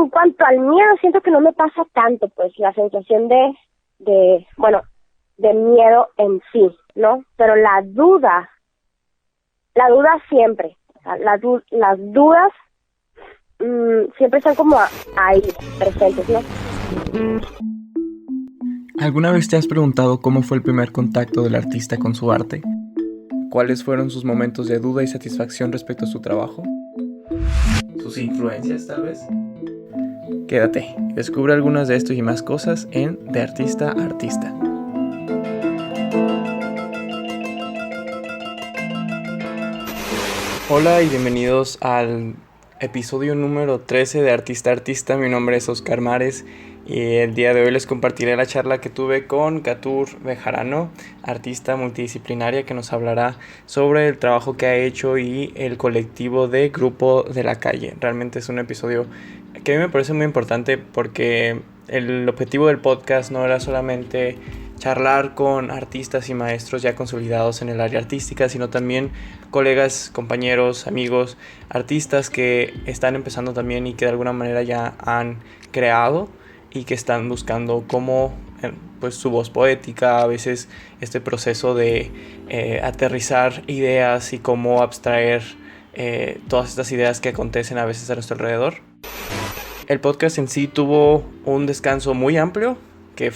en cuanto al miedo, siento que no me pasa tanto, pues, la sensación de miedo en sí, ¿no? Pero la duda siempre, o sea, las dudas siempre están como ahí, presentes, ¿no? ¿Alguna vez te has preguntado cómo fue el primer contacto del artista con su arte? ¿Cuáles fueron sus momentos de duda y satisfacción respecto a su trabajo? ¿Sus influencias, tal vez? Quédate y descubre algunas de estos y más cosas en De Artista a Artista. Hola y bienvenidos al episodio número 13 de Artista a Artista. Mi nombre es Oscar Mares y el día de hoy les compartiré la charla que tuve con Catur Bejarano, artista multidisciplinaria que nos hablará sobre el trabajo que ha hecho y el colectivo de Grupo de la Calle. Realmente es un episodio que a mí me parece muy importante porque el objetivo del podcast no era solamente charlar con artistas y maestros ya consolidados en el área artística, sino también colegas, compañeros, amigos, artistas que están empezando también y que de alguna manera ya han creado y que están buscando cómo pues su voz poética, a veces este proceso de aterrizar ideas y cómo abstraer todas estas ideas que acontecen a veces a nuestro alrededor. El podcast en sí tuvo un descanso muy amplio que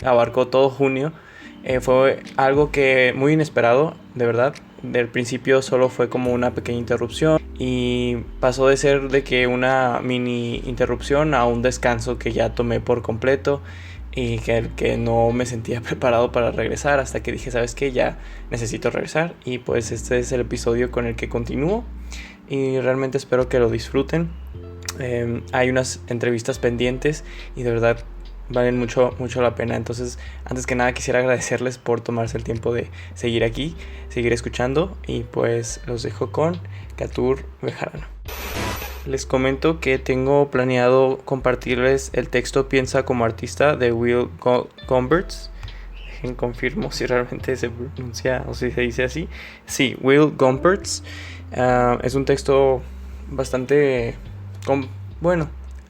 abarcó todo junio. Fue algo que muy inesperado, de verdad. Del principio solo fue como una pequeña interrupción y pasó de ser de que una mini interrupción a un descanso que ya tomé por completo y que no me sentía preparado para regresar hasta que dije, ¿sabes qué? Ya necesito regresar y pues este es el episodio con el que continúo y realmente espero que lo disfruten. Hay unas entrevistas pendientes y de verdad valen mucho la pena. Entonces, antes que nada quisiera agradecerles por tomarse el tiempo de seguir aquí, seguir escuchando y pues los dejo con Catur Bejarano. Les comento que tengo planeado compartirles el texto Piensa como artista de Will Gompertz. Confirmo si realmente se pronuncia o si se dice así. Sí, Will Gompertz. Es un texto bastante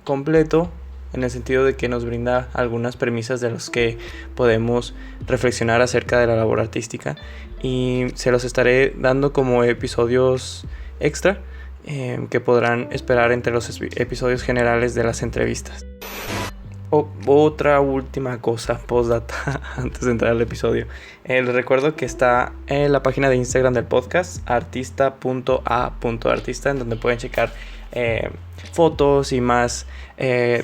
completo en el sentido de que nos brinda algunas premisas de las que podemos reflexionar acerca de la labor artística y se los estaré dando como episodios extra que podrán esperar entre los episodios generales de las entrevistas. Otra última cosa postdata antes de entrar al episodio. Les recuerdo que está en la página de Instagram del podcast artista.a.artista en donde pueden checar fotos y más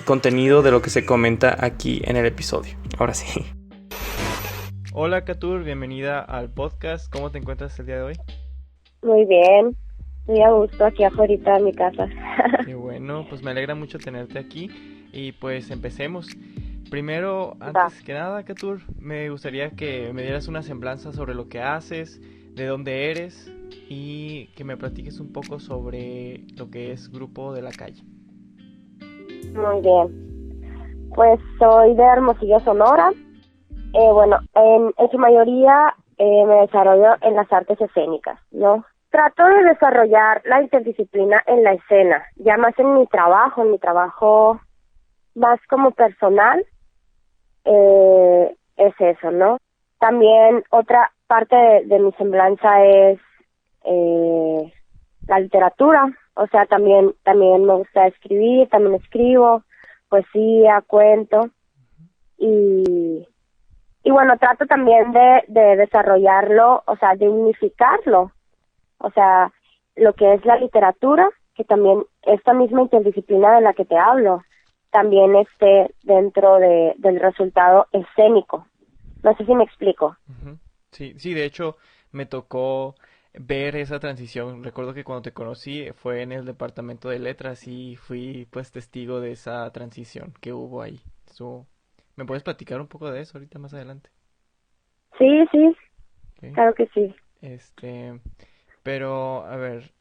contenido de lo que se comenta aquí en el episodio. Ahora sí. Hola Catur, bienvenida al podcast. ¿Cómo te encuentras el día de hoy? Muy bien, muy a gusto aquí afuera en mi casa. Qué bueno, pues me alegra mucho tenerte aquí y pues empecemos. Primero, antes que nada, Catur, me gustaría que me dieras una semblanza sobre lo que haces, de dónde eres y que me platiques un poco sobre lo que es Grupo de la Calle. Muy bien, pues soy de Hermosillo, Sonora. En su mayoría me desarrollo en las artes escénicas, ¿no? Trato de desarrollar la interdisciplina en la escena, ya más en mi trabajo más como personal, es eso, ¿no? También otra parte de mi semblanza es la literatura, o sea, también me gusta escribir, también escribo poesía, cuento y bueno, trato también de desarrollarlo, o sea, de unificarlo, o sea, lo que es la literatura, que también esta misma interdisciplina de la que te hablo, también esté dentro del resultado escénico. No sé si me explico. Uh-huh. Sí, de hecho me tocó ver esa transición. Recuerdo que cuando te conocí fue en el departamento de letras y fui pues testigo de esa transición que hubo ahí. ¿Me puedes platicar un poco de eso ahorita más adelante? Sí, Okay. claro que sí. Pero a ver,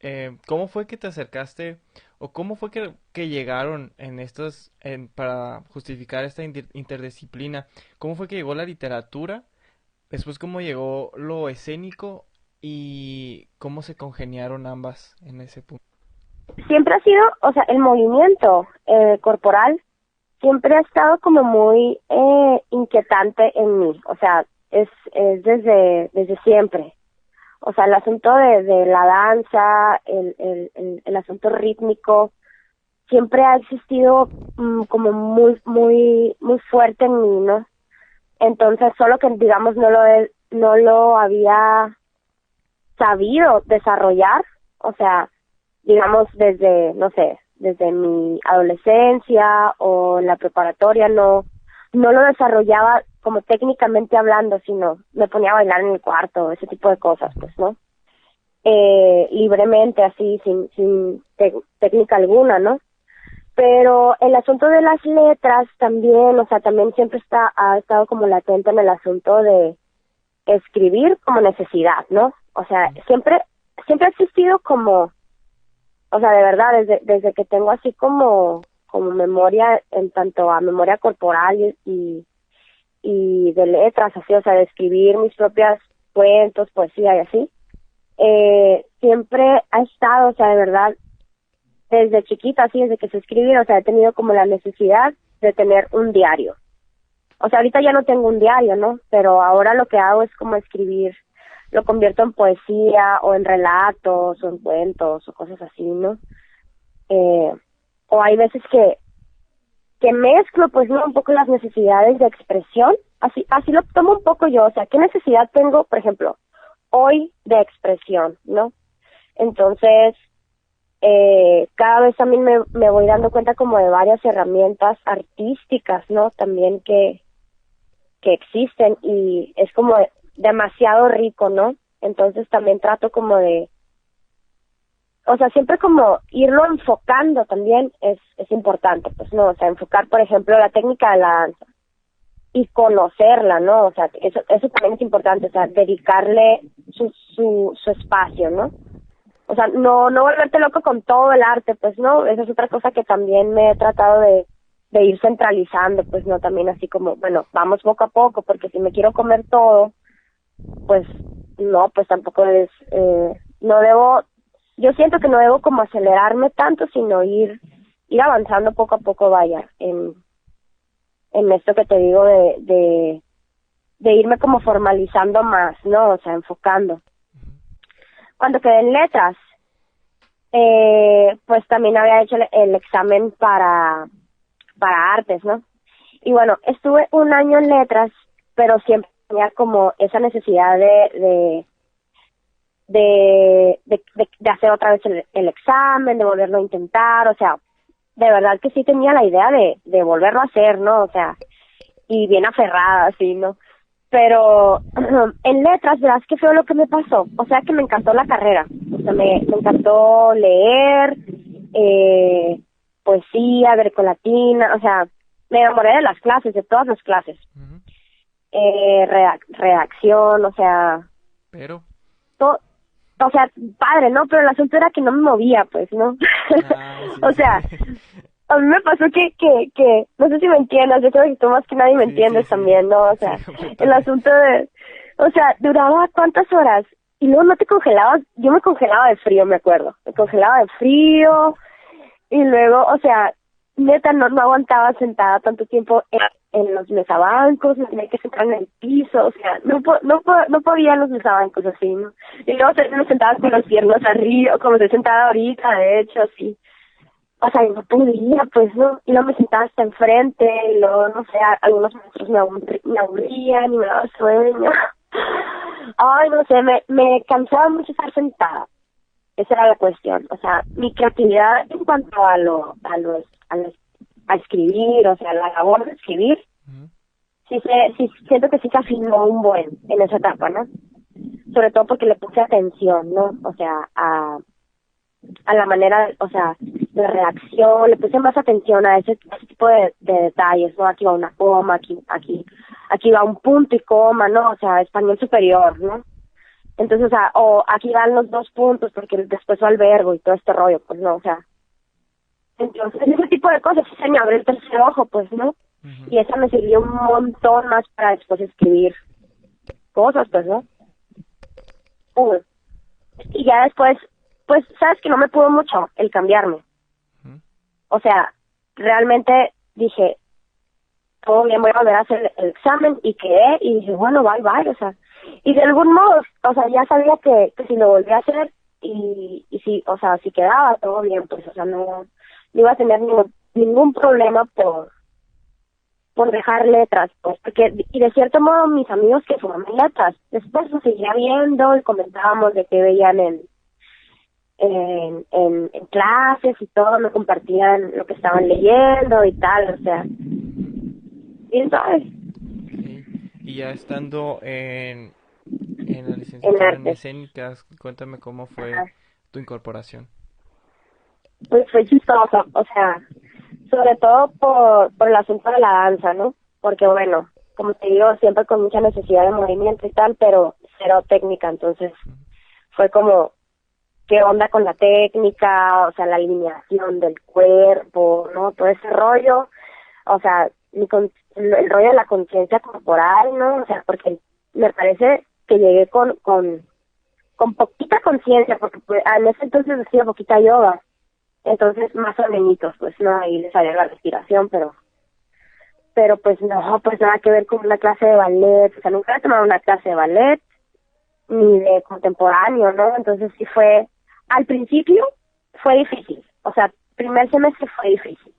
¿cómo fue que te acercaste o cómo fue que llegaron para justificar esta interdisciplina? ¿Cómo fue que llegó la literatura? Después, ¿cómo llegó lo escénico y cómo se congeniaron ambas en ese punto? siempre ha sido, o sea, el movimiento corporal siempre ha estado como muy inquietante en mí, o sea, es desde siempre. O sea, el asunto de la danza, el asunto rítmico, siempre ha existido como muy fuerte en mí, ¿no? Entonces, solo que, digamos, no lo había sabido desarrollar, o sea, digamos, desde, no sé, desde mi adolescencia o en la preparatoria, no lo desarrollaba como técnicamente hablando, sino me ponía a bailar en el cuarto, ese tipo de cosas, pues, ¿no? Libremente, así, sin técnica alguna, ¿no? Pero el asunto de las letras también, o sea, también siempre ha estado como latente en el asunto de escribir como necesidad, ¿no? O sea, siempre ha existido como, o sea, de verdad, desde que tengo así como memoria, en tanto a memoria corporal y de letras, así, o sea, de escribir mis propias cuentos, poesía y así, siempre ha estado, o sea, de verdad, desde chiquita, así, desde que se escribía, o sea, he tenido como la necesidad de tener un diario. O sea, ahorita ya no tengo un diario, ¿no? Pero ahora lo que hago es como escribir, lo convierto en poesía o en relatos o en cuentos o cosas así, ¿no? O hay veces que mezclo, pues, ¿no? Un poco las necesidades de expresión, así lo tomo un poco yo, o sea, ¿qué necesidad tengo, por ejemplo, hoy de expresión, ¿no? Entonces, cada vez también me voy dando cuenta como de varias herramientas artísticas, ¿no? También que existen y es como demasiado rico, ¿no? Entonces también trato como de, o sea, siempre como irlo enfocando también es importante, pues, ¿no? O sea, enfocar, por ejemplo, la técnica de la danza y conocerla, ¿no? O sea, eso también es importante, o sea, dedicarle su espacio, ¿no? O sea, no volverte loco con todo el arte, pues, ¿no? Esa es otra cosa que también me he tratado de ir centralizando, pues, ¿no? También así como, bueno, vamos poco a poco, porque si me quiero comer todo, pues, no, pues tampoco no debo, yo siento que no debo como acelerarme tanto, sino ir avanzando poco a poco, vaya, en esto que te digo de irme como formalizando más, ¿no? O sea, enfocando. Cuando quedé en letras, pues también había hecho el examen para artes, ¿no? Y bueno, estuve un año en letras, pero siempre tenía como esa necesidad de hacer otra vez el examen, de volverlo a intentar, o sea, de verdad que sí tenía la idea de volverlo a hacer, ¿no? O sea, y bien aferrada, así, ¿no? Pero en letras, verás qué fue lo que me pasó. O sea, que me encantó la carrera. O sea, me encantó leer, poesía, grecolatina, o sea, me enamoré de las clases, de todas las clases. Ujú. Redacción, o sea... Pero... o sea, padre, ¿no? Pero el asunto era que no me movía, pues, ¿no? Sí, o sea... A mí me pasó que, no sé si me entiendes, yo creo que tú más que nadie me entiendes también, ¿no? O sea, el asunto de, o sea, duraba cuántas horas y luego no te congelabas, yo me congelaba de frío, me acuerdo, me congelaba de frío y luego, o sea, neta, no aguantaba sentada tanto tiempo en los mesabancos, me tenía que sentar en el piso, o sea, no podía en los mesabancos así, ¿no? Y luego me sentaba con las piernas arriba, como estoy sentada ahorita, de hecho, así. O sea, no podía, pues, ¿no? Y luego me sentaba hasta enfrente, y luego, no sé, algunos maestros me aburrían y me daba sueño. Ay, no sé, me cansaba mucho estar sentada. Esa era la cuestión. O sea, mi creatividad en cuanto a escribir, o sea, la labor de escribir, sí siento que sí se afinó un buen en esa etapa, ¿no? Sobre todo porque le puse atención, ¿no? O sea, a la manera, o sea, de reacción, le puse más atención a ese tipo de detalles, ¿no? Aquí va una coma, aquí va un punto y coma, ¿no? O sea, español superior, ¿no? Entonces, o sea, o aquí van los dos puntos porque después va el verbo y todo este rollo, pues, ¿no? O sea, entonces ese tipo de cosas se me abrió el tercer ojo, pues, ¿no? Uh-huh. Y eso me sirvió un montón más para después escribir cosas, pues, ¿no? Y ya después, pues, sabes que no me pudo mucho el cambiarme. O sea, realmente dije, todo bien, voy a volver a hacer el examen, y quedé, y dije, bueno, bye, o sea, y de algún modo, o sea, ya sabía que si lo volvía a hacer, y si, o sea, si quedaba todo bien, pues, o sea, no iba a tener ningún problema por dejar letras, pues, porque, y de cierto modo, mis amigos que forman letras, después lo seguía viendo, y comentábamos de que veían en clases y todo, me compartían lo que estaban leyendo y tal, o sea, bien sabes. Okay. Y ya estando en la licenciatura en escénicas, cuéntame cómo fue tu incorporación. Pues fue chistoso, o sea, sobre todo por el asunto de la danza, ¿no? Porque bueno, como te digo, siempre con mucha necesidad de movimiento y tal, pero cero técnica, entonces fue como, ¿qué onda con la técnica? O sea, la alineación del cuerpo, ¿no? Todo ese rollo, o sea, el rollo de la conciencia corporal, ¿no? O sea, porque me parece que llegué con poquita conciencia, porque pues, en ese entonces hacía poquita yoga, entonces más o menos, pues no, ahí les salía la respiración, pero pues no, pues nada que ver con una clase de ballet, o sea, nunca he tomado una clase de ballet, ni de contemporáneo, ¿no? Entonces sí fue, al principio fue difícil, o sea, primer semestre fue difícil,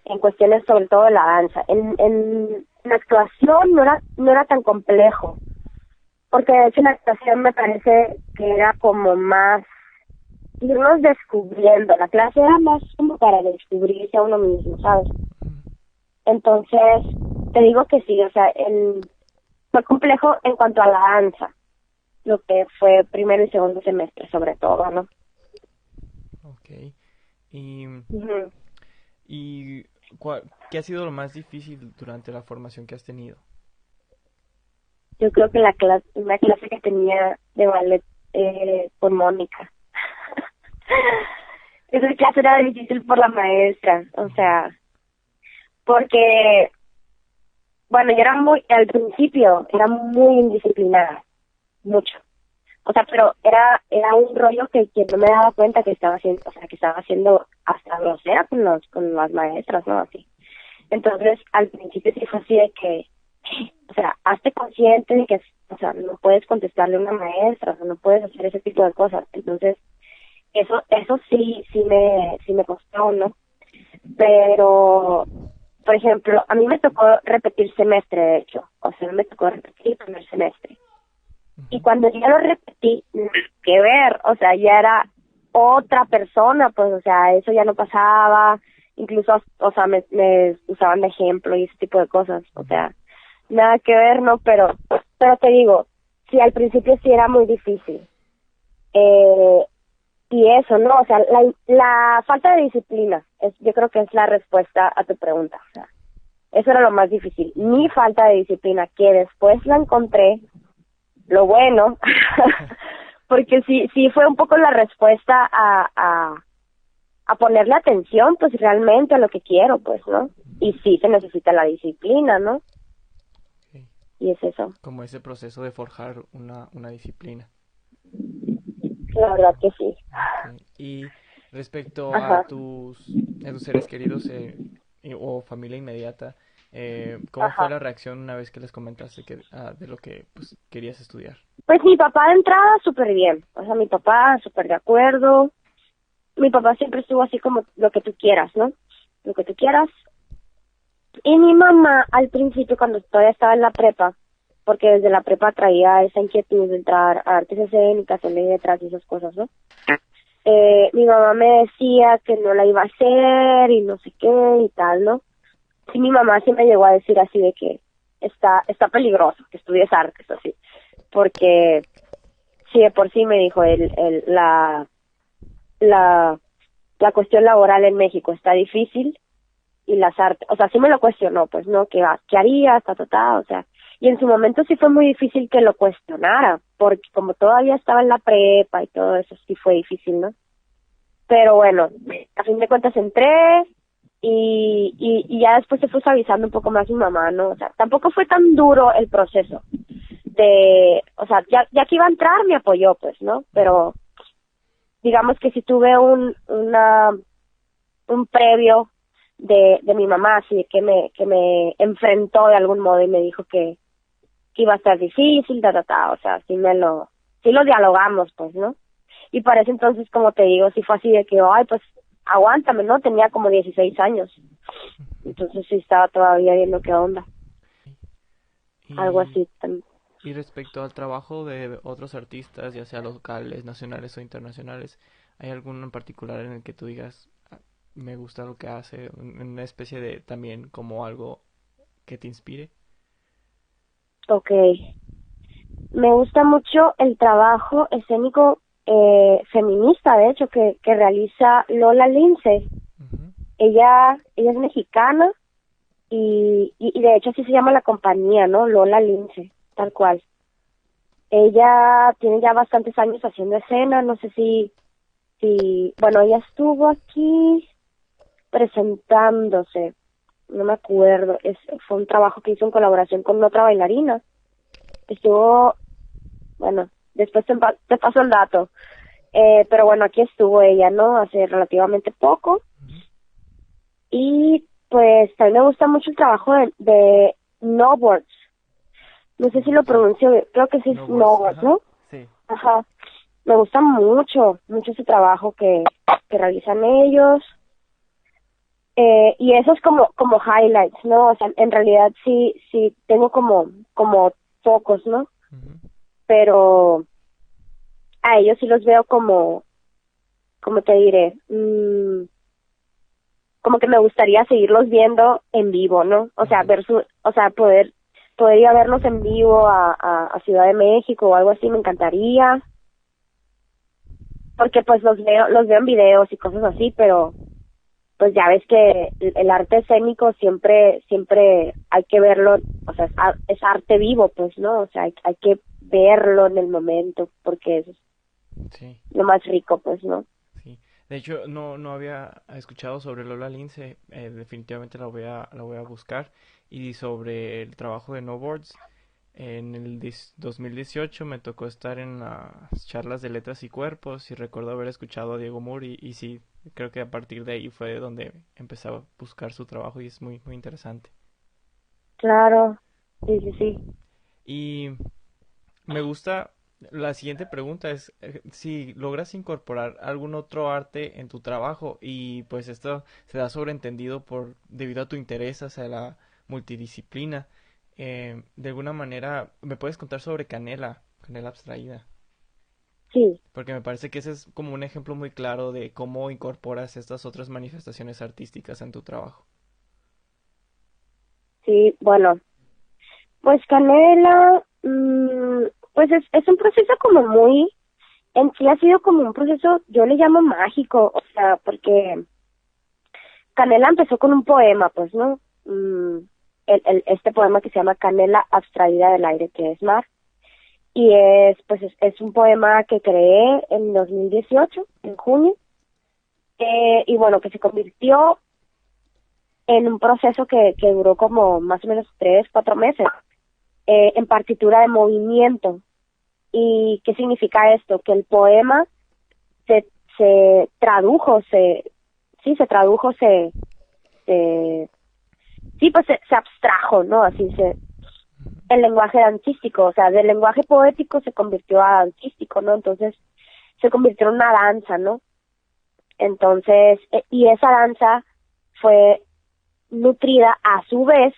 en cuestiones sobre todo de la danza. En la actuación no era tan complejo, porque de hecho la actuación me parece que era como más irnos descubriendo, la clase era más como para descubrirse a uno mismo, ¿sabes? Entonces, te digo que sí, o sea, fue complejo en cuanto a la danza, lo que fue primero y segundo semestre sobre todo, ¿no? Okay. ¿Y qué ha sido lo más difícil durante la formación que has tenido? Yo creo que una clase que tenía de ballet con Mónica. Esa clase era difícil por la maestra, o sea, porque, bueno, yo al principio era muy indisciplinada, mucho. O sea, pero era un rollo que no me daba cuenta que estaba haciendo, o sea, que estaba haciendo hasta grosera con las maestras, ¿no? Así. Entonces, al principio sí fue así de que, o sea, hazte consciente de que, o sea, no puedes contestarle a una maestra, o sea, no puedes hacer ese tipo de cosas. Entonces, eso sí me costó, ¿no? Pero, por ejemplo, a mí me tocó repetir semestre, de hecho, o sea, me tocó repetir el primer semestre. Y cuando ya lo repetí, nada que ver, o sea, ya era otra persona, pues, o sea, eso ya no pasaba, incluso, o sea, me usaban de ejemplo y ese tipo de cosas, o sea, nada que ver, ¿no? Pero te digo, sí, al principio sí era muy difícil. Y eso, ¿no? O sea, la falta de disciplina, yo creo que es la respuesta a tu pregunta, o sea, eso era lo más difícil, mi falta de disciplina, que después la encontré, lo bueno, porque sí fue un poco la respuesta a ponerle atención, pues realmente a lo que quiero, pues, ¿no? Y sí se necesita la disciplina, ¿no? Okay. Y es eso. Como ese proceso de forjar una disciplina. La verdad que sí. Okay. Y respecto a tus seres queridos o familia inmediata, ¿cómo fue la reacción una vez que les comentaste de lo que pues, querías estudiar? Pues mi papá de entrada súper bien, o sea, mi papá súper de acuerdo. Mi papá siempre estuvo así como lo que tú quieras, ¿no? Lo que tú quieras. Y mi mamá al principio, cuando todavía estaba en la prepa, porque desde la prepa traía esa inquietud de entrar a artes escénicas, en letras y esas cosas, ¿no? Mi mamá me decía que no la iba a hacer y no sé qué y tal, ¿no? Y mi mamá sí me llegó a decir así de que está peligroso que estudies artes, así, porque sí, de por sí me dijo la cuestión laboral en México está difícil y las artes, o sea, sí me lo cuestionó, pues, ¿no? ¿Qué harías? O sea, y en su momento sí fue muy difícil que lo cuestionara, porque como todavía estaba en la prepa y todo eso, sí fue difícil, ¿no? Pero bueno, a fin de cuentas entré y ya después se fue suavizando un poco más mi mamá, ¿no? O sea, tampoco fue tan duro el proceso o sea, ya que iba a entrar me apoyó, pues, ¿no? Pero digamos que sí tuve un previo de mi mamá, así que me enfrentó de algún modo y me dijo que iba a estar difícil, o sea, sí lo dialogamos, pues, ¿no? Y para ese entonces, como te digo, sí fue así de que, ay, pues, aguántame, ¿no? Tenía como 16 años. Entonces sí estaba todavía viendo qué onda. Algo Y, así también. y respecto al trabajo de otros artistas, ya sea locales, nacionales o internacionales, ¿hay alguno en particular en el que tú digas, "Ah, me gusta lo que hace, una especie de también como algo que te inspire"? Ok. Me gusta mucho el trabajo escénico feminista, de hecho, que realiza Lola Lince. Ujú. Ella es mexicana y de hecho así se llama la compañía, ¿no? Lola Lince, tal cual. Ella tiene ya bastantes años haciendo escena, no sé bueno, ella estuvo aquí presentándose, no me acuerdo, fue un trabajo que hizo en colaboración con otra bailarina. Estuvo, bueno, después te paso el dato, pero bueno, aquí estuvo ella, ¿no? Hace relativamente poco. Ujú. Y pues también me gusta mucho el trabajo de Snowboards. No sé si lo Sí. pronuncio bien, creo que sí es Snowboards, Snowboards, ajá. ¿no? Sí. Ajá. Me gusta mucho, mucho ese trabajo que realizan ellos. Y eso es como highlights, ¿no? O sea, en realidad sí tengo como pocos, ¿no? Ujú. Pero a ellos sí los veo como te diré, como que me gustaría seguirlos viendo en vivo, ¿no? O sea, Ujú. poder ir a verlos en vivo a Ciudad de México o algo así me encantaría, porque pues los veo en videos y cosas así, pero pues ya ves que el arte escénico siempre hay que verlo, o sea, es arte vivo, pues, ¿no? O sea, hay que verlo en el momento, porque es Sí. lo más rico, pues, ¿no? Sí, de hecho no había escuchado sobre Lola Lince, definitivamente la voy a buscar. Y sobre el trabajo de No Boards, en el 2018 me tocó estar en las charlas de Letras y Cuerpos y recuerdo haber escuchado a Diego Moore y sí, creo que a partir de ahí fue donde empecé a buscar su trabajo y es muy interesante. Claro, sí, sí, sí. Y me gusta, la siguiente pregunta es si logras incorporar algún otro arte en tu trabajo y pues esto se da sobreentendido debido a tu interés hacia la multidisciplina. De alguna manera, ¿me puedes contar sobre Canela abstraída? Sí, Porque me parece que ese es como un ejemplo muy claro de cómo incorporas estas otras manifestaciones artísticas en tu trabajo. sí, bueno, pues Canela, pues es un proceso como en sí ha sido como un proceso, yo le llamo mágico, o sea, porque Canela empezó con un poema, pues, ¿no? Este poema que se llama Canela abstraída del aire, que es mar, y es un poema que creé en 2018, en junio, y bueno, que se convirtió en un proceso que duró como más o menos 3, 4 meses, en partitura de movimiento. ¿Y qué significa esto? Que el poema se, se tradujo, se tradujo, se sí, pues se abstrajo, ¿no? El lenguaje dancístico, o sea, del lenguaje poético se convirtió a dancístico, ¿no? Entonces, se convirtió en una danza, ¿no? Entonces, y esa danza fue nutrida a su vez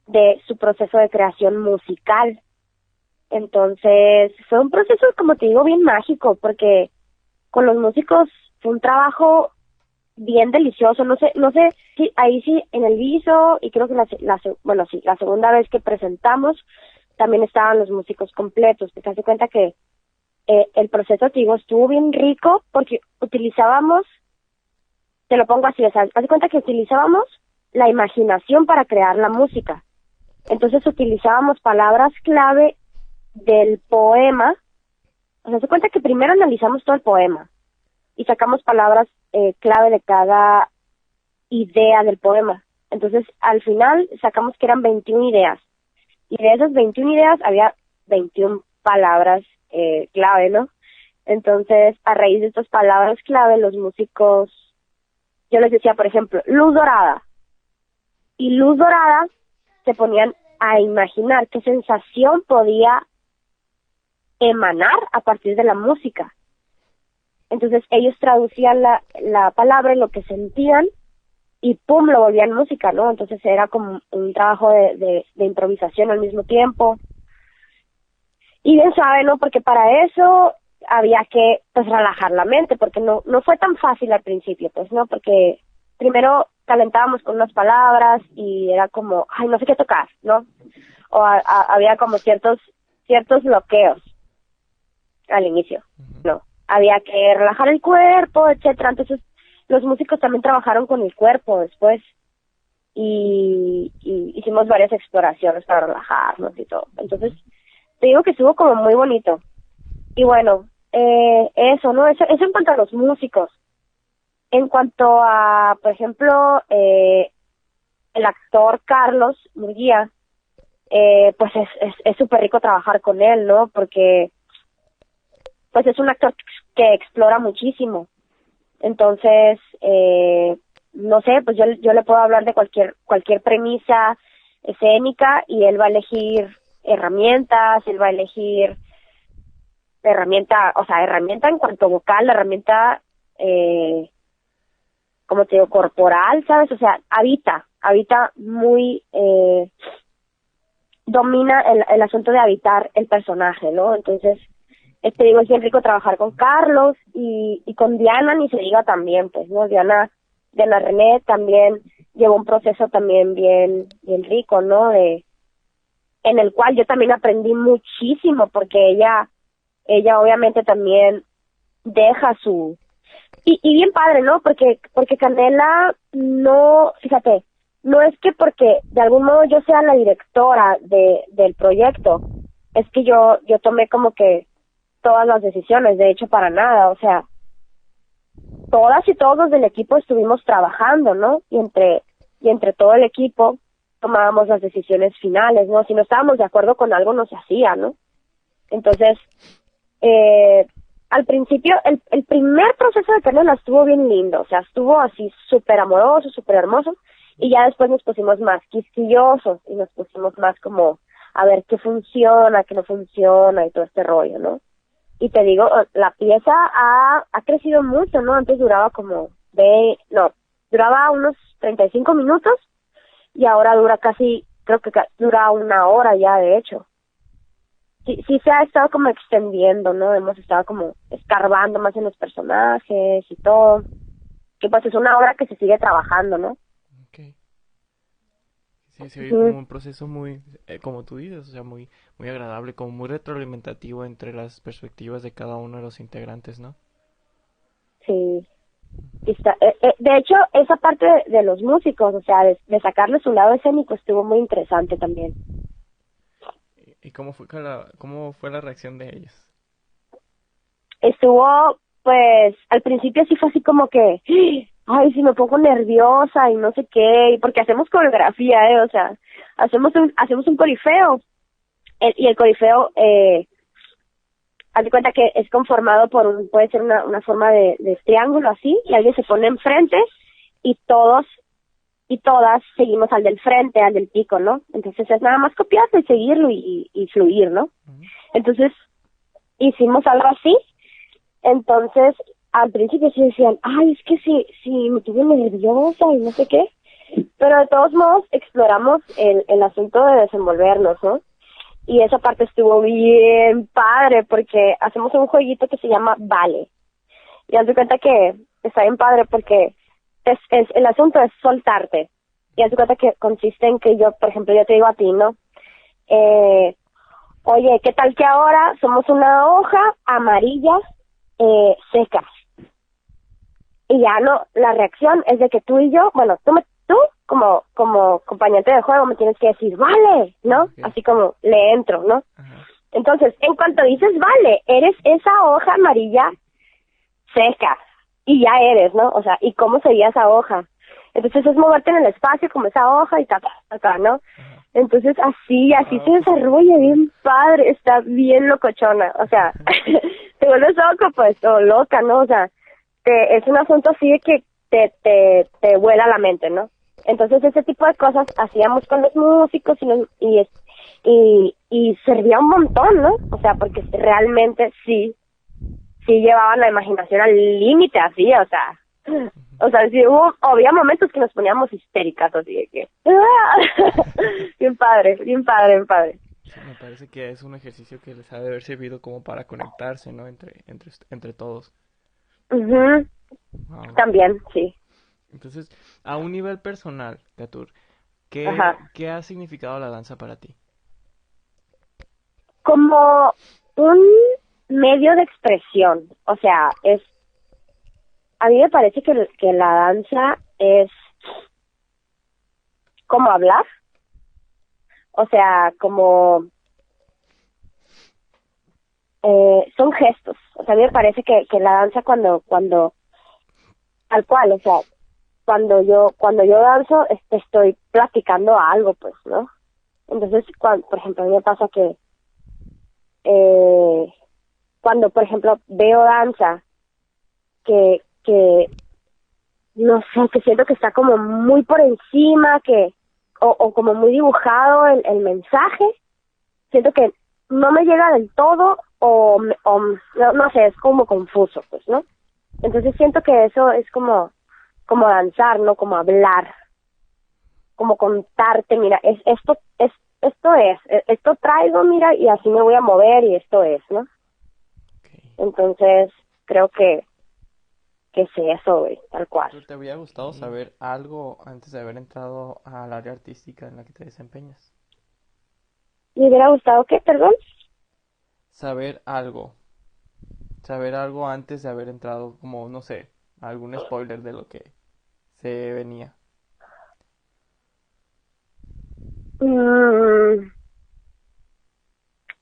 de su proceso de creación musical. Entonces, fue un proceso, como te digo, bien mágico, porque con los músicos fue un trabajo bien delicioso. No sé si ahí sí en el viso, y creo que bueno, sí, la segunda vez que presentamos también estaban los músicos completos. Te das cuenta que el proceso, te digo, estuvo bien rico porque utilizábamos, te lo pongo así, o sea, haz de cuenta que utilizábamos la imaginación para crear la música. Entonces utilizábamos palabras clave del poema. O sea, se cuenta que primero analizamos todo el poema y sacamos palabras clave de cada idea del poema. Entonces, al final sacamos que eran 21 ideas. Y de esas 21 ideas había 21 palabras clave, ¿no? Entonces, a raíz de estas palabras clave, los músicos, yo les decía, por ejemplo, luz dorada. Y luz dorada se ponían a imaginar qué sensación podía emanar a partir de la música. Entonces ellos traducían la palabra en lo que sentían y pum, lo volvían música, ¿no? Entonces era como un trabajo de improvisación al mismo tiempo. Y bien sabe, ¿no? Porque para eso había que, pues, relajar la mente, porque no fue tan fácil al principio, pues, ¿no? Porque primero calentábamos con unas palabras y era como, ay, no sé qué tocar, ¿no? O había como ciertos bloqueos al inicio, ¿no? Había que relajar el cuerpo, etcétera. Entonces, los músicos también trabajaron con el cuerpo después y hicimos varias exploraciones para relajarnos y todo. Entonces, te digo que estuvo como muy bonito. Y bueno, eso, ¿no? Eso en cuanto a los músicos. En cuanto a, por ejemplo, el actor Carlos Murguía, pues es súper rico trabajar con él, ¿no? Porque pues es un actor que explora muchísimo. Entonces, no sé, pues yo le puedo hablar de cualquier premisa escénica y él va a elegir herramientas, él va a elegir herramienta en cuanto vocal, herramienta, como te digo, corporal, ¿sabes? O sea, habita muy, domina el asunto de habitar el personaje, ¿no? Entonces, te digo, es bien rico trabajar con Carlos y con Diana, ni se diga también, pues, ¿no? Diana René también llevó un proceso también bien rico, ¿no? En el cual yo también aprendí muchísimo, porque ella obviamente también deja su... Y bien padre, ¿no? Porque Canela no, fíjate, no es que porque de algún modo yo sea la directora del proyecto, es que yo tomé como que todas las decisiones, de hecho para nada, o sea, todas y todos los del equipo estuvimos trabajando, ¿no? Y entre todo el equipo tomábamos las decisiones finales, ¿no? Si no estábamos de acuerdo con algo, no se hacía, ¿no? Entonces, al principio, el primer proceso de Canela estuvo bien lindo, o sea, estuvo así súper amoroso, súper hermoso, y ya después nos pusimos más quisquillosos y nos pusimos más como a ver qué funciona, qué no funciona y todo este rollo, ¿no? Y te digo, la pieza ha crecido mucho, ¿no? Antes duraba duraba unos 35 minutos y ahora dura creo que dura 1 hora ya, de hecho. Sí se ha estado como extendiendo, ¿no? Hemos estado como escarbando más en los personajes y todo. Que pues es una obra que se sigue trabajando, ¿no? Okay. Sí, se oye como un proceso muy, como tú dices, o sea, muy, muy agradable, como muy retroalimentativo entre las perspectivas de cada uno de los integrantes, ¿no? Sí. De hecho, esa parte de los músicos, o sea, de sacarle su lado escénico estuvo muy interesante también. ¿Y cómo fue la reacción de ellos? Estuvo, pues, al principio sí fue así como que, ay, sí me pongo nerviosa y no sé qué, porque hacemos coreografía, o sea, hacemos un corifeo, y el corifeo, haz de cuenta que es conformado puede ser una forma de triángulo así, y alguien se pone enfrente, y todos y todas seguimos al del frente, al del pico, ¿no? Entonces es nada más copiarlo y seguirlo y fluir, ¿no? Entonces hicimos algo así. Entonces al principio sí decían, ay, es que sí me tuve nerviosa y no sé qué, pero de todos modos exploramos el asunto de desenvolvernos, ¿no? Y esa parte estuvo bien padre porque hacemos un jueguito que se llama Vale. Y haz de cuenta que está bien padre porque el asunto es soltarte. Y haz de cuenta que consiste en que yo, por ejemplo, yo te digo a ti, ¿no? Oye, ¿qué tal que ahora somos una hoja amarilla seca? Y ya no, la reacción es de que tú y yo, bueno, tú como acompañante de juego me tienes que decir, vale, ¿no? Okay. Así como le entro, ¿no? Ajá. Entonces, en cuanto dices, vale, eres esa hoja amarilla seca. Y ya eres, ¿no? O sea, ¿y cómo sería esa hoja? Entonces es moverte en el espacio como esa hoja y acá, ¿no? Ajá. Entonces así se desarrolla bien padre, está bien locochona, o sea, te vuelves loco, pues, o loca, ¿no? O sea, es un asunto así de que te vuela la mente, ¿no? Entonces ese tipo de cosas hacíamos con los músicos y servía un montón, ¿no? O sea, porque realmente sí llevaban la imaginación al límite, así, o sea, sí había momentos que nos poníamos histéricas, así de que, bien padre, bien padre, bien padre. Sí, me parece que es un ejercicio que les ha de haber servido como para conectarse, ¿no? Entre todos. Ujú. Wow. También, sí. Entonces, a un nivel personal, Gatur, Ajá. ¿qué ha significado la danza para ti? Como un medio de expresión, o sea, a mí me parece que la danza es como hablar, o sea, como son gestos, o sea, a mí me parece que la danza cuando tal cual, o sea, cuando yo danzo estoy practicando algo, pues, ¿no? Entonces, por ejemplo, a mí me pasa que eh, cuando, por ejemplo, veo danza que no sé, que siento que está como muy por encima, o como muy dibujado el mensaje, siento que no me llega del todo, no sé, es como confuso, pues, ¿no? Entonces siento que eso es como danzar, ¿no? Como hablar, como contarte, mira, esto traigo, mira, y así me voy a mover y esto es, ¿no? Okay. Entonces, creo que es eso, güey, tal cual. ¿Tú te habría gustado saber algo antes de haber entrado al área artística en la que te desempeñas? ¿Me hubiera gustado qué, perdón? Saber algo. Saber algo antes de haber entrado, como, no sé, algún spoiler de lo que se venía. Mm,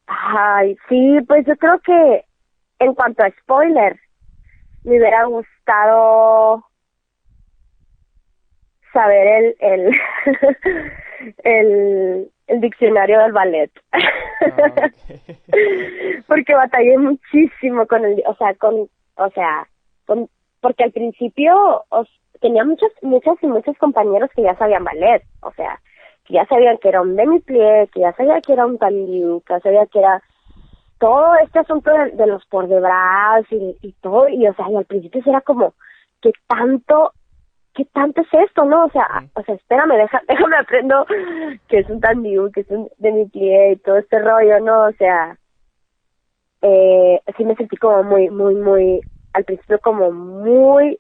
ay, sí, pues yo creo que en cuanto a spoiler, me hubiera gustado saber el diccionario del ballet. Ah, ok. Porque batallé muchísimo o sea, porque al principio tenía muchos compañeros que ya sabían ballet, o sea, que ya sabían que era un demi-plié, que ya sabía que era un tendu, que ya sabía que era todo este asunto de los por de bras y todo, y o sea, y al principio sí era como, ¿qué tanto, qué tanto es esto, no? Mm. O sea, espérame, déjame aprendo que es un tendu, que es un demi-plié y todo este rollo, ¿no? O sea, sí me sentí como muy, al principio como muy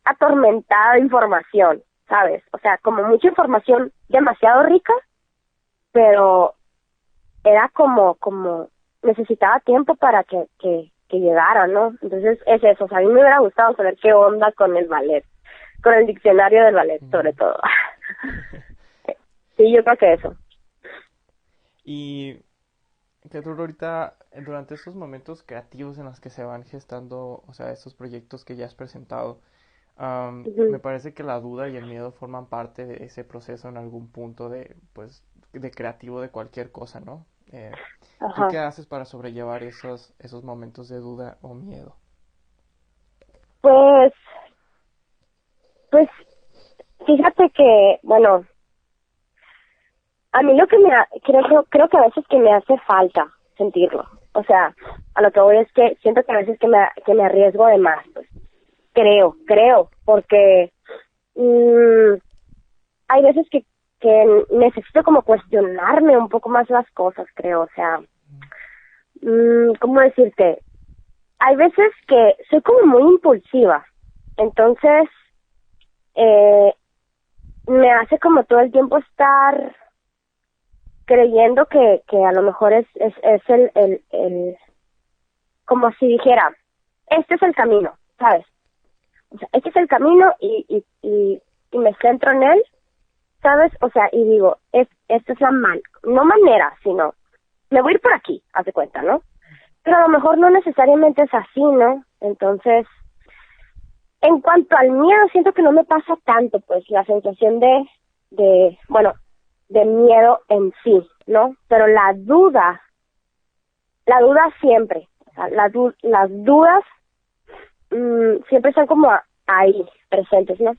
atormentada de información, ¿sabes? O sea, como mucha información demasiado rica, pero era como necesitaba tiempo para que llegara, ¿no? Entonces es eso, o sea, a mí me hubiera gustado saber qué onda con el ballet, con el diccionario del ballet, sobre Mm. todo. Sí, yo creo que eso. Y que tú ahorita, durante estos momentos creativos en los que se van gestando, o sea, estos proyectos que ya has presentado, me Ujú. parece que la duda y el miedo forman parte de ese proceso en algún punto de, pues, de creativo de cualquier cosa, ¿no? ¿Tú Ajá. qué haces para sobrellevar esos momentos de duda o miedo? Pues, pues, fíjate que, bueno, a mí lo que creo que a veces que me hace falta sentirlo. O sea, a lo que voy es que siento que a veces que me arriesgo de más, pues. Creo, porque mm, hay veces que necesito como cuestionarme un poco más las cosas, creo. O sea, ¿cómo decirte? Hay veces que soy como muy impulsiva. Entonces, eh, me hace como todo el tiempo estar creyendo que a lo mejor es como si dijera, este es el camino, ¿sabes? O sea, este es el camino y me centro en él, ¿sabes? O sea, y digo, esta es la no manera, sino, me voy a ir por aquí, haz de cuenta, ¿no? Pero a lo mejor no necesariamente es así, ¿no? Entonces, en cuanto al miedo, siento que no me pasa tanto, pues, la sensación bueno, de miedo en sí, ¿no? Pero la duda la duda siempre, o sea, las dudas siempre están como ahí presentes, ¿no?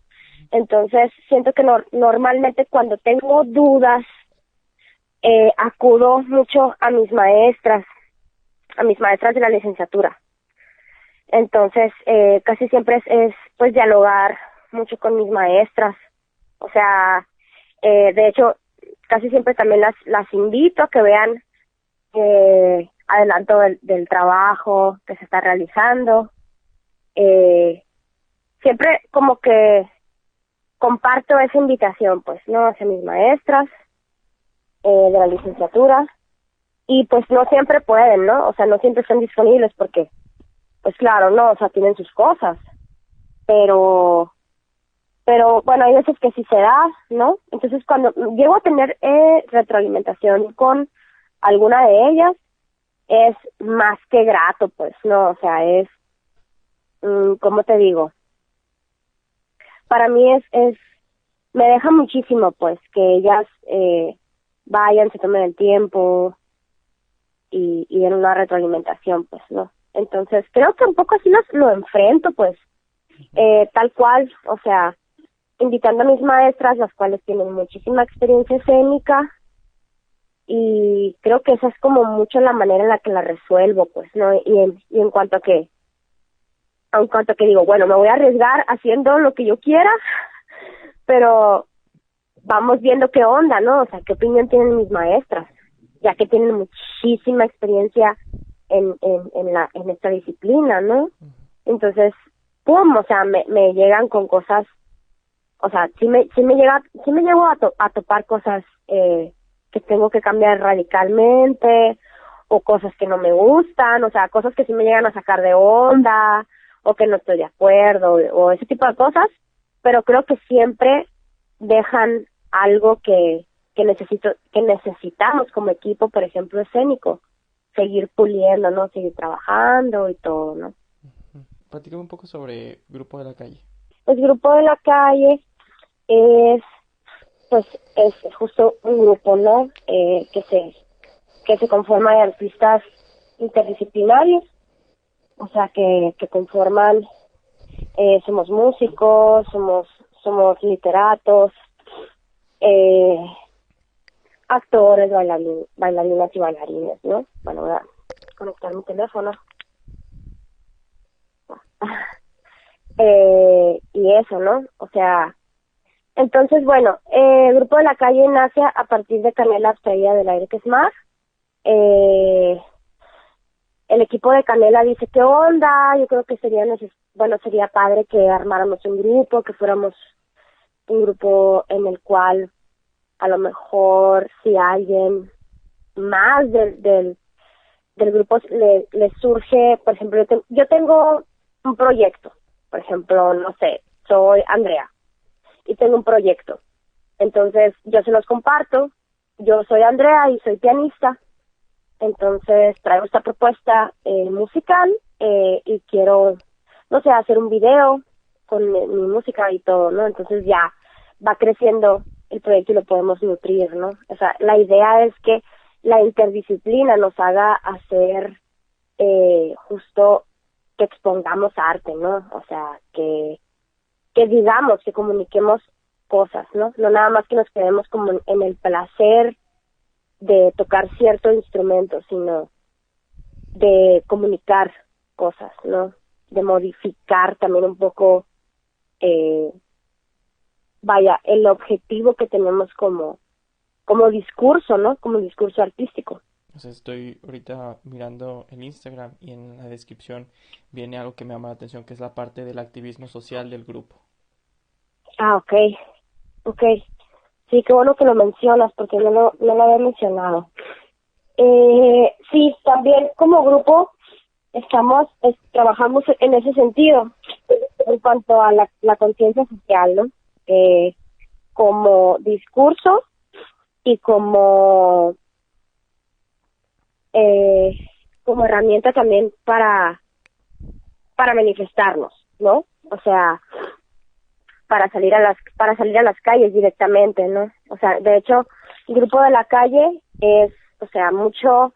Entonces siento que normalmente cuando tengo dudas acudo mucho a mis maestras de la licenciatura. Entonces casi siempre es pues dialogar mucho con mis maestras, o sea, de hecho casi siempre también las invito a que vean adelanto del trabajo que se está realizando. Siempre como que comparto esa invitación, pues, ¿no? Hacia mis maestras de la licenciatura, y pues no siempre pueden, ¿no? O sea, no siempre están disponibles porque, pues claro, no, o sea, tienen sus cosas, pero bueno, hay veces que sí se da, ¿no? Entonces cuando llego a tener retroalimentación con alguna de ellas, es más que grato, pues, ¿no? O sea, es, ¿cómo te digo? Para mí me deja muchísimo, pues, que ellas vayan, se tomen el tiempo y den una retroalimentación, pues, ¿no? Entonces, creo que un poco así lo enfrento, pues, tal cual, o sea, invitando a mis maestras, las cuales tienen muchísima experiencia escénica, y creo que esa es como mucho la manera en la que la resuelvo, pues, ¿no? Y en cuanto a que digo, bueno, me voy a arriesgar haciendo lo que yo quiera, pero vamos viendo qué onda, ¿no? O sea, qué opinión tienen mis maestras, ya que tienen muchísima experiencia en esta disciplina, ¿no? Entonces, pum, o sea, me llegan con cosas, o sea, sí me llego a topar cosas que tengo que cambiar radicalmente, o cosas que no me gustan, o sea, cosas que sí me llegan a sacar de onda, o que no estoy de acuerdo, o ese tipo de cosas, pero creo que siempre dejan algo que necesitamos como equipo, por ejemplo, escénico, seguir puliendo, ¿no? Seguir trabajando y todo, ¿no? Platícame un poco sobre Grupo de la Calle. Pues Grupo de la Calle es justo un grupo, ¿no? Que se conforma de artistas interdisciplinarios, o sea, que conforman, somos músicos, somos literatos, actores, bailarinas y bailarines, ¿no? Bueno, voy a conectar mi teléfono. Y eso, ¿no? O sea, entonces, bueno, el Grupo de la Calle nace a partir de Canela Abstraída del Aire, que es más. El equipo de Canela dice, ¿qué onda? Yo creo que sería padre que armáramos un grupo, que fuéramos un grupo en el cual a lo mejor si a alguien más del grupo le surge, por ejemplo, yo tengo un proyecto, por ejemplo, no sé, soy Andrea y tengo un proyecto, entonces yo se los comparto, yo soy Andrea y soy pianista, entonces traigo esta propuesta musical y quiero, no sé, hacer un video con mi música y todo, ¿no? Entonces ya va creciendo el proyecto y lo podemos nutrir, ¿no? O sea, la idea es que la interdisciplina nos haga hacer justo que expongamos arte, ¿no? O sea, que digamos, que comuniquemos cosas, ¿no? No nada más que nos quedemos como en el placer de tocar cierto instrumento, sino de comunicar cosas, ¿no? De modificar también un poco, el objetivo que tenemos como discurso, ¿no? Como discurso artístico. O sea, estoy ahorita mirando el Instagram y en la descripción viene algo que me llama la atención, que es la parte del activismo social del grupo. Ah, okay. Sí, qué bueno que lo mencionas porque no lo había mencionado. Sí, también como grupo trabajamos en ese sentido en cuanto a la conciencia social, ¿no? Como discurso y como herramienta también para manifestarnos, ¿no? O sea, para salir a las calles directamente, ¿no? O sea, de hecho, el Grupo de la Calle es, o sea, mucho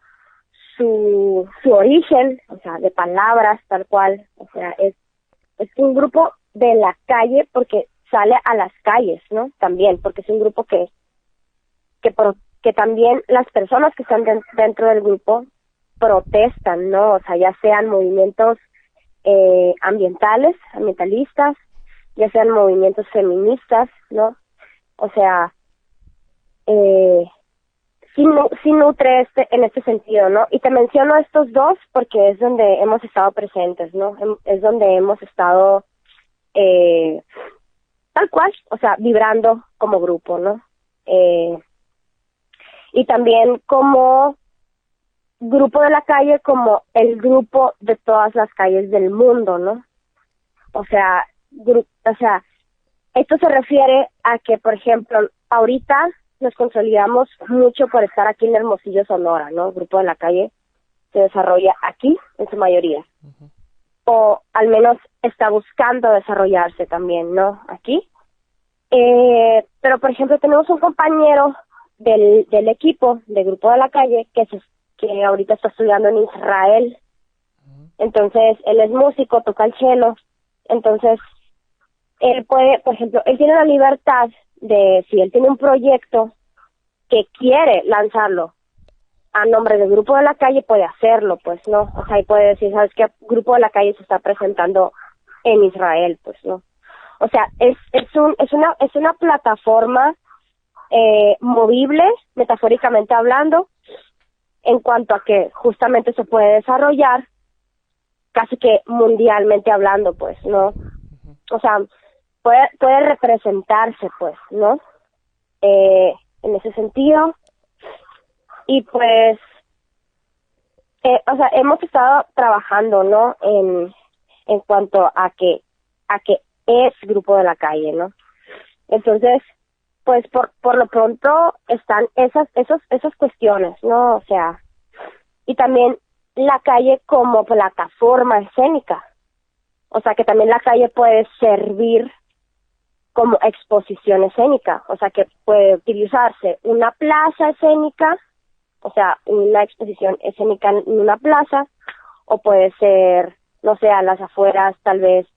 su origen, o sea, de palabras tal cual, o sea, es un grupo de la calle porque sale a las calles, ¿no? También, porque es un grupo que también las personas que están dentro del grupo protestan, ¿no? O sea, ya sean movimientos ambientalistas, ya sean movimientos feministas, ¿no? O sea, sí nutre en este sentido, ¿no? Y te menciono estos dos porque es donde hemos estado presentes, ¿no? Es donde hemos estado tal cual, o sea, vibrando como grupo, ¿no? Y también como grupo de la calle, como el grupo de todas las calles del mundo, ¿no? O sea, esto se refiere a que, por ejemplo, ahorita nos consolidamos mucho por estar aquí en Hermosillo, Sonora, ¿no? El grupo de la calle se desarrolla aquí en su mayoría. Uh-huh. O al menos está buscando desarrollarse también, ¿no? Aquí. Pero, por ejemplo, tenemos un compañero del equipo del grupo de la calle que ahorita está estudiando en Israel. Uh-huh. Entonces, él es músico, toca el cello. Entonces, él puede, por ejemplo, él tiene la libertad de, si él tiene un proyecto que quiere lanzarlo a nombre del grupo de la calle, puede hacerlo, pues, ¿no? O sea, y puede decir, ¿sabes qué? Grupo de la calle se está presentando en Israel, pues, ¿no? O sea, es una plataforma movible, metafóricamente hablando, en cuanto a que justamente se puede desarrollar casi que mundialmente hablando, pues, ¿no? O sea, puede representarse, pues, ¿no? En ese sentido. Y pues, o sea, hemos estado trabajando, ¿no? En cuanto a que es grupo de la calle, ¿no? Entonces, pues por lo pronto están esas cuestiones, ¿no? O sea, y también la calle como plataforma escénica. O sea, que también la calle puede servir como exposición escénica, o sea, que puede utilizarse una plaza escénica, o sea, una exposición escénica en una plaza, o puede ser, no sé, a las afueras tal vez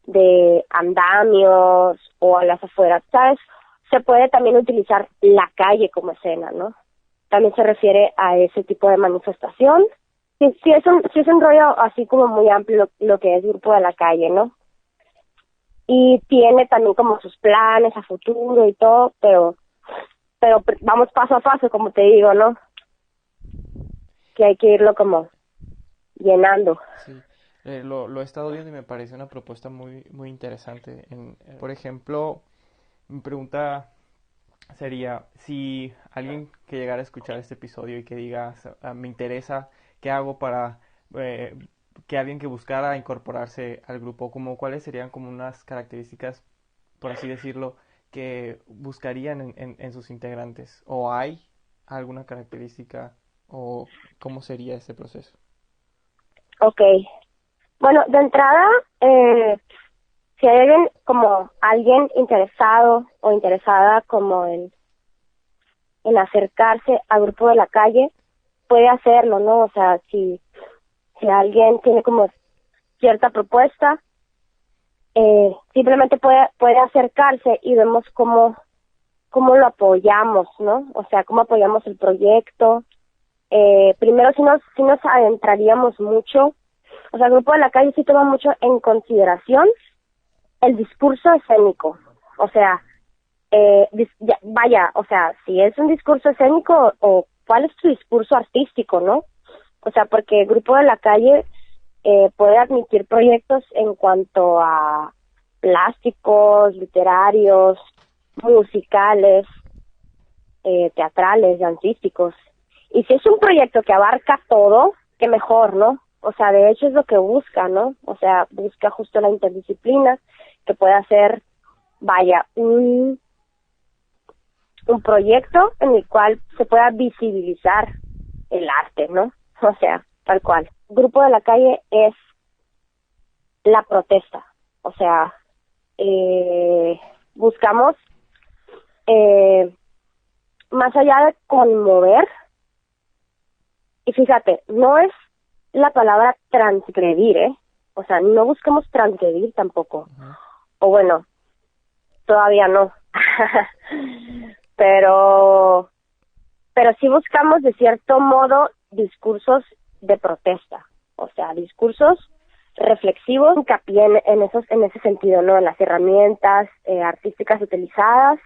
de andamios o a las afueras, ¿sabes? Se puede también utilizar la calle como escena, ¿no? También se refiere a ese tipo de manifestación. Sí es un rollo así como muy amplio lo que es grupo de la calle, ¿no? Y tiene también como sus planes a futuro y todo, pero vamos paso a paso, como te digo, ¿no? Que hay que irlo como llenando. Sí, lo he estado viendo y me parece una propuesta muy, muy interesante. Por ejemplo, mi pregunta sería, si alguien que llegara a escuchar este episodio y que diga, me interesa, ¿qué hago para que alguien que buscara incorporarse al grupo, como cuáles serían como unas características, por así decirlo, que buscarían en sus integrantes? ¿O hay alguna característica o cómo sería ese proceso? Okay. Bueno, de entrada, si hay alguien interesado o interesada como en acercarse al grupo de la calle, puede hacerlo, ¿no? O sea, si alguien tiene como cierta propuesta, simplemente puede acercarse y vemos cómo lo apoyamos, ¿no? O sea, cómo apoyamos el proyecto. Primero si nos adentraríamos mucho, o sea, el grupo de la calle sí toma mucho en consideración el discurso escénico, o sea, vaya, o sea, si es un discurso escénico o cuál es tu discurso artístico, ¿no? O sea, porque el grupo de la calle puede admitir proyectos en cuanto a plásticos, literarios, musicales, teatrales, dancísticos. Y si es un proyecto que abarca todo, qué mejor, ¿no? O sea, de hecho es lo que busca, ¿no? O sea, busca justo la interdisciplina, que pueda ser, vaya, un proyecto en el cual se pueda visibilizar el arte, ¿no? O sea, tal cual. Grupo de la calle es la protesta, o sea, buscamos, más allá de conmover, Y fíjate, no es la palabra transgredir, ¿eh? O sea, no buscamos transgredir tampoco. Ujú. O bueno, todavía no. pero sí buscamos de cierto modo discursos de protesta, o sea, discursos reflexivos, hincapié en ese sentido, ¿no? En las herramientas artísticas utilizadas,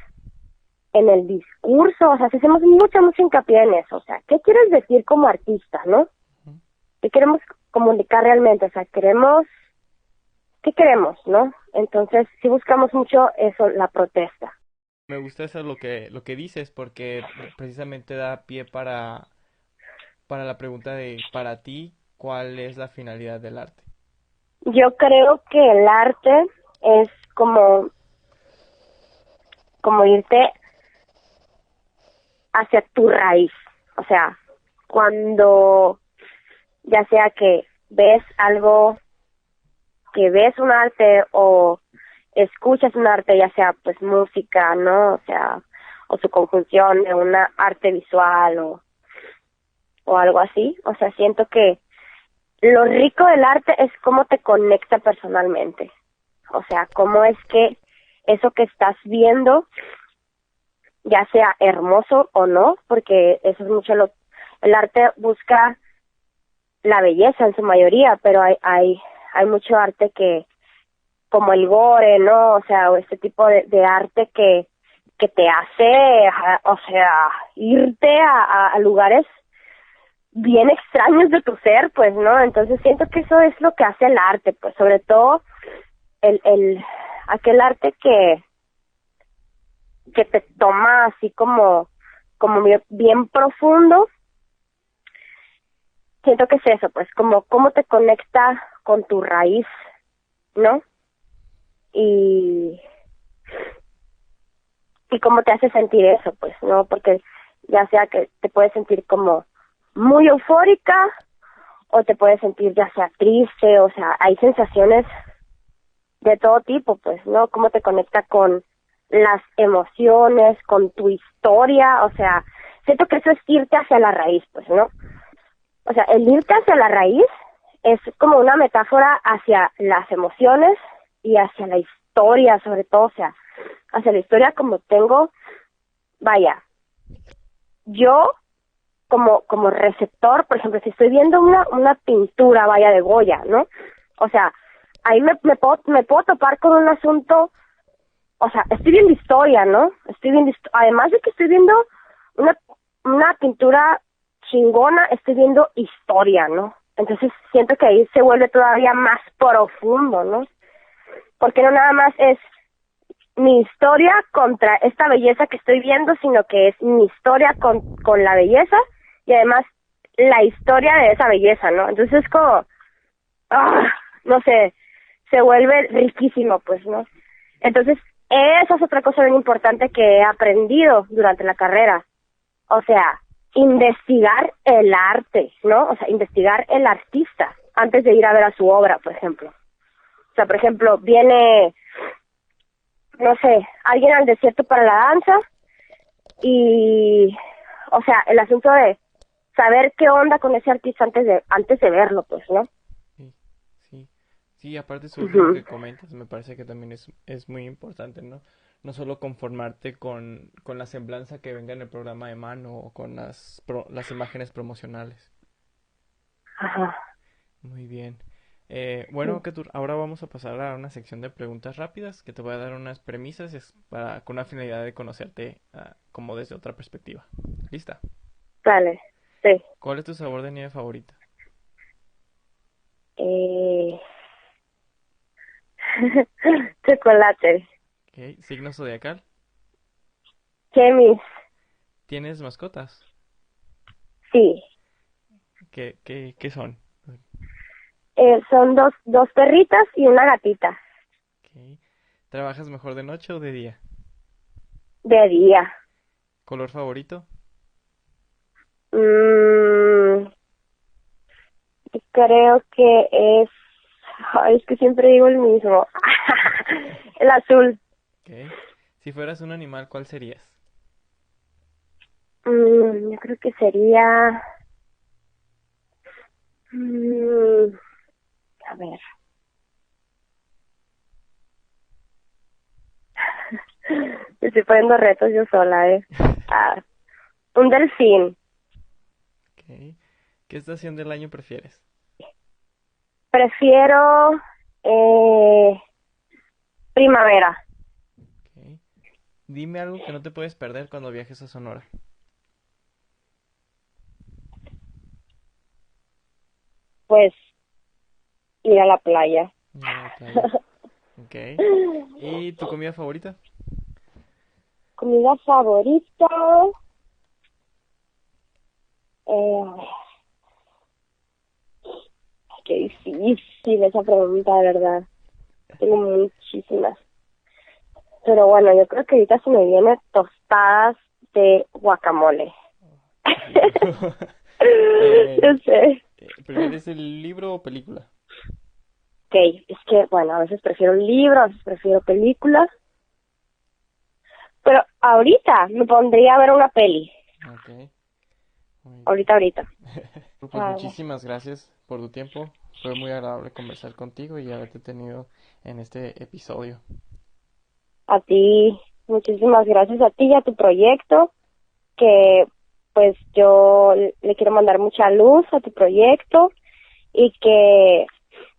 en el discurso, o sea, si hacemos mucho hincapié en eso, o sea, ¿qué quieres decir como artista, no? Ujú. ¿Qué queremos comunicar realmente? O sea, ¿qué queremos, no? Entonces, sí buscamos mucho eso, la protesta. Me gusta eso lo que dices porque precisamente da pie para la pregunta de, para ti, ¿cuál es la finalidad del arte? Yo creo que el arte es como irte hacia tu raíz, o sea, cuando ya sea que ves algo, que ves un arte o escuchas un arte, ya sea pues música, ¿no? O sea, o su conjunción de una arte visual o algo así, o sea, siento que lo rico del arte es cómo te conecta personalmente, o sea, cómo es que eso que estás viendo, ya sea hermoso o no, porque eso es mucho el arte busca la belleza en su mayoría, pero hay mucho arte que, como el gore, ¿no? O sea, o este tipo de arte que te hace, o sea, irte a lugares bien extraños de tu ser, pues, ¿no? Entonces siento que eso es lo que hace el arte, pues, sobre todo aquel arte que te toma así como bien profundo. Siento que es eso, pues, como cómo te conecta con tu raíz, ¿no? Y cómo te hace sentir eso, pues, ¿no? Porque ya sea que te puedes sentir como muy eufórica o te puedes sentir ya sea triste, o sea, hay sensaciones de todo tipo, pues, ¿no? Cómo te conecta con las emociones, con tu historia, o sea, siento que eso es irte hacia la raíz, pues, ¿no? O sea, el irte hacia la raíz es como una metáfora hacia las emociones y hacia la historia, sobre todo, o sea, hacia la historia como tengo, vaya, yo como receptor, por ejemplo, si estoy viendo una pintura, vaya, de Goya, ¿no? O sea, ahí me puedo topar con un asunto, o sea, estoy viendo historia, ¿no? Además de que estoy viendo una pintura chingona, estoy viendo historia, ¿no? Entonces siento que ahí se vuelve todavía más profundo, ¿no? Porque no nada más es mi historia contra esta belleza que estoy viendo, sino que es mi historia con la belleza y además la historia de esa belleza, ¿no? Entonces es como, no sé, se vuelve riquísimo, pues, ¿no? Entonces, esa es otra cosa bien importante que he aprendido durante la carrera. O sea, investigar el arte, ¿no? O sea, investigar el artista antes de ir a ver a su obra, por ejemplo. O sea, por ejemplo, viene, no sé, alguien al desierto para la danza y, o sea, el asunto de saber qué onda con ese artista antes de verlo, pues, ¿no? Sí, sí, sí, aparte eso último Uh-huh. que comentas me parece que también es muy importante, ¿no? No solo conformarte con la semblanza que venga en el programa de mano o con las imágenes promocionales. Ajá. Muy bien. Bueno, Ketur, ahora vamos a pasar a una sección de preguntas rápidas que te voy a dar unas premisas con la finalidad de conocerte como desde otra perspectiva. ¿Lista? Dale, sí. ¿Cuál es tu sabor de nieve favorita? Eh... Chocolate. Ok. ¿Signo zodiacal? Chemis, ¿Tienes mascotas? sí. ¿Qué son? Son dos perritas y una gatita. Ok. ¿Trabajas mejor de noche o de día? De día. ¿Color favorito? Mm, creo que es... Ay, es que siempre digo el mismo. El azul. Ok. Si fueras un animal, ¿cuál serías? Yo creo que sería... Mm, a ver. Me estoy poniendo retos yo sola, ¿eh? Ah, un delfín. Ok. ¿Qué estación del año prefieres? Prefiero primavera. Ok. Dime algo que no te puedes perder cuando viajes a Sonora. Pues ir a la playa. Ir a la playa. Ok. ¿Y tu comida favorita? Comida favorita. A ver, qué difícil esa pregunta, de verdad. Tengo muchísimas. Pero bueno, yo creo que ahorita se me vienen tostadas de guacamole. Qué rico. Yo sé. ¿Prefieres el libro o película? Ok, es que, bueno, a veces prefiero un libro, a veces prefiero películas. Pero ahorita me pondría a ver una peli. Ok, muy bien. Ahorita. Pues A ver, muchísimas gracias por tu tiempo. Fue muy agradable conversar contigo y haberte tenido en este episodio. a ti, muchísimas gracias a ti y a tu proyecto, que pues yo le quiero mandar mucha luz a tu proyecto y que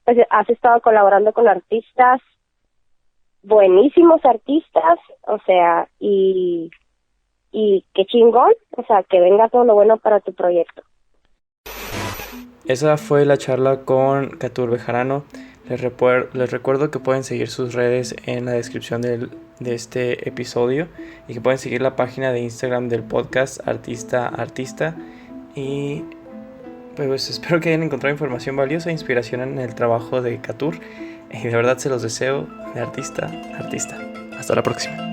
pues has estado colaborando con artistas, buenísimos artistas, o sea, y qué chingón, o sea, que venga todo lo bueno para tu proyecto. Esa fue la charla con Catur Bejarano. Les recuerdo que pueden seguir sus redes en la descripción de este episodio y que pueden seguir la página de Instagram del podcast Artista Artista. Y pues espero que hayan encontrado información valiosa e inspiración en el trabajo de Catur. Y de verdad se los deseo de artista a artista. Hasta la próxima.